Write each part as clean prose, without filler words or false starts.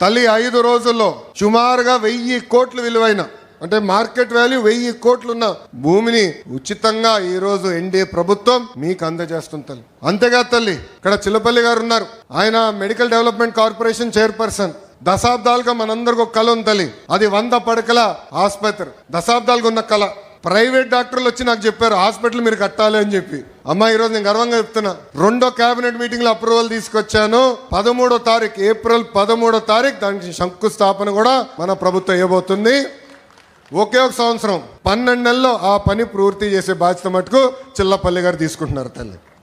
తల్లి 5 రోజుల్లో సుమారుగా 1000 కోట్ల విలువైన అంటే మార్కెట్ వాల్యూ 1000 కోట్లున్న భూమిని ఉచితంగా ఈ రోజు ఎన్డీఏ ప్రభుత్వం మీకు అందజేస్తుంది తల్లి. అంతేగా తల్లి, ఇక్కడ చిల్లపల్లి గారు ఉన్నారు, ఆయన మెడికల్ డెవలప్మెంట్ కార్పొరేషన్ చైర్పర్సన్. దశాబ్దాలుగా మనందరికి ఒక కళ ఉంది తల్లి, అది 100 పడకల ఆసుపత్రి. దశాబ్దాలుగా ఉన్న కళ. ప్రైవేట్ డాక్టర్లు వచ్చి నాకు చెప్పారు హాస్పిటల్ మీరు కట్టాలి అని చెప్పి. అమ్మా ఈరోజు నేను గర్వంగా చెప్తున్నా, 2వ కేబినెట్ మీటింగ్ లో అప్రూవల్ తీసుకొచ్చాను. 13వ తారీఖు ఏప్రిల్ 13వ తారీఖు దానికి శంకుస్థాపన కూడా మన ప్రభుత్వం ఇవ్వబోతుంది. ఒకే ఒక సంవత్సరం 12 నెలల్లో ఆ పని పూర్తి చేసే బాధ్యత మటుకు చిల్లపల్లి గారు తీసుకుంటున్నారు.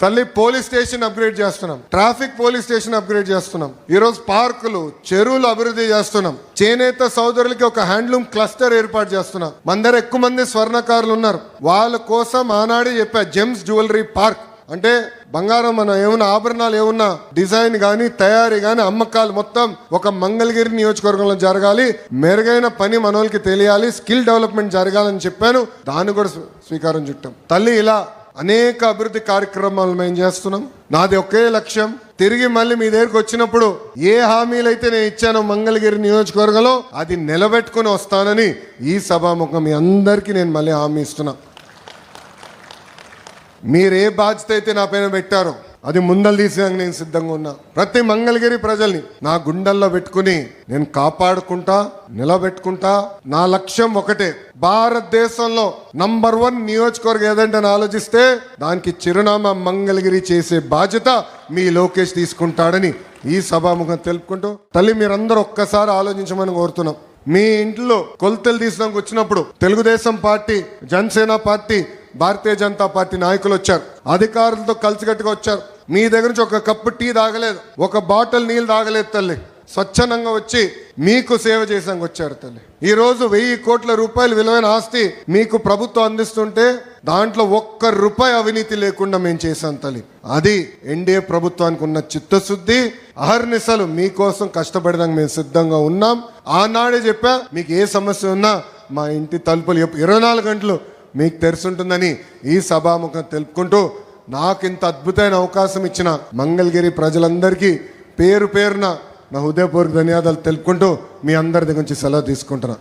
తల్లి పోలీస్ స్టేషన్ అప్గ్రేడ్ చేస్తున్నాం, ట్రాఫిక్ పోలీస్ స్టేషన్ అప్గ్రేడ్ చేస్తున్నాం, ఈరోజు పార్కులు చెరువులు అభివృద్ధి చేస్తున్నాం, చేనేత సోదరులకి ఒక హ్యాండ్లూమ్ క్లస్టర్ ఏర్పాటు చేస్తున్నాం. మన దగ్గర ఎక్కువ మంది స్వర్ణకారులు ఉన్నారు, వాళ్ళ కోసం ఆనాడే చెప్పా జెమ్స్ జ్యువెలరీ పార్క్. అంటే బంగారం మన ఏమన్నా ఆభరణాలు ఏమన్నా డిజైన్ కానీ తయారీ కానీ అమ్మకాలు మొత్తం ఒక మంగళగిరి నియోజకవర్గంలో జరగాలి, మెరుగైన పని మనోళ్ళకి తెలియాలి, స్కిల్ డెవలప్మెంట్ జరగాలని చెప్పాను. దాన్ని కూడా స్వీకారం చుట్టాం. తల్లి ఇలా అనేక అభివృద్ధి కార్యక్రమాలు మేము చేస్తున్నాం. నాది ఒకే లక్ష్యం, తిరిగి మళ్ళీ మీ దగ్గరికి వచ్చినప్పుడు ఏ హామీలైతే నేను ఇచ్చానో మంగళగిరి నియోజకవర్గంలో అది నిలబెట్టుకుని వస్తానని ఈ సభాముఖం మీ అందరికీ నేను మళ్ళీ హామీ ఇస్తున్నా. మీరు ఏ బాధ్యత అయితే నా పైన పెట్టారో అది ముందలు తీసేందుకు నేను సిద్ధంగా ఉన్నా. ప్రతి మంగళగిరి ప్రజల్ని నా గుండెల్లో పెట్టుకుని నేను కాపాడుకుంటా, నిలబెట్టుకుంటా. నా లక్ష్యం ఒకటే, భారతదేశంలో నంబర్ 1 నియోజకవర్గం ఏదంటే ఆలోచిస్తే దానికి చిరునామా మంగళగిరి చేసే బాధ్యత మీ లోకేష్ తీసుకుంటాడని ఈ సభాముఖం తెలుపుకుంటూ, తల్లి మీరందరూ ఒక్కసారి ఆలోచించమని కోరుతున్నాం. మీ ఇంట్లో కొలతలు తీసినాక వచ్చినప్పుడు Telugu Desam party, Janasena party, Bharatiya Janata party నాయకులు వచ్చారు, అధికారులతో కలిసికట్టుగా వచ్చారు. మీ దగ్గర నుంచి ఒక కప్పు టీ తాగలేదు, ఒక బాటిల్ నీళ్ళు తాగలేదు తల్లి. స్వచ్ఛందంగా వచ్చి మీకు సేవ చేసాక వచ్చారు తల్లి. ఈ రోజు 1000 కోట్ల రూపాయలు విలువైన ఆస్తి మీకు ప్రభుత్వం అందిస్తుంటే దాంట్లో 1 రూపాయి అవినీతి లేకుండా మేము చేశాం తల్లి. అది ఎన్డీఏ ప్రభుత్వానికి ఉన్న చిత్తశుద్ధి. అహర్నిశలు మీకోసం కష్టపడడానికి మేము సిద్ధంగా ఉన్నాం. ఆనాడే చెప్పా, మీకు ఏ సమస్య ఉన్నా మా ఇంటి తలుపులు 24 గంటలు మీకు తెరుచుంటుందని ఈ సభాముఖం తెలుపుకుంటూ, నాకు ఇంత అద్భుతమైన అవకాశం ఇచ్చిన మంగళగిరి ప్రజలందరికీ పేరు పేరున నా హృదయపూర్వక ధన్యవాదాలు తెలుపుకుంటూ మీ అందరి దగ్గర నుంచి సెలవు తీసుకుంటున్నా.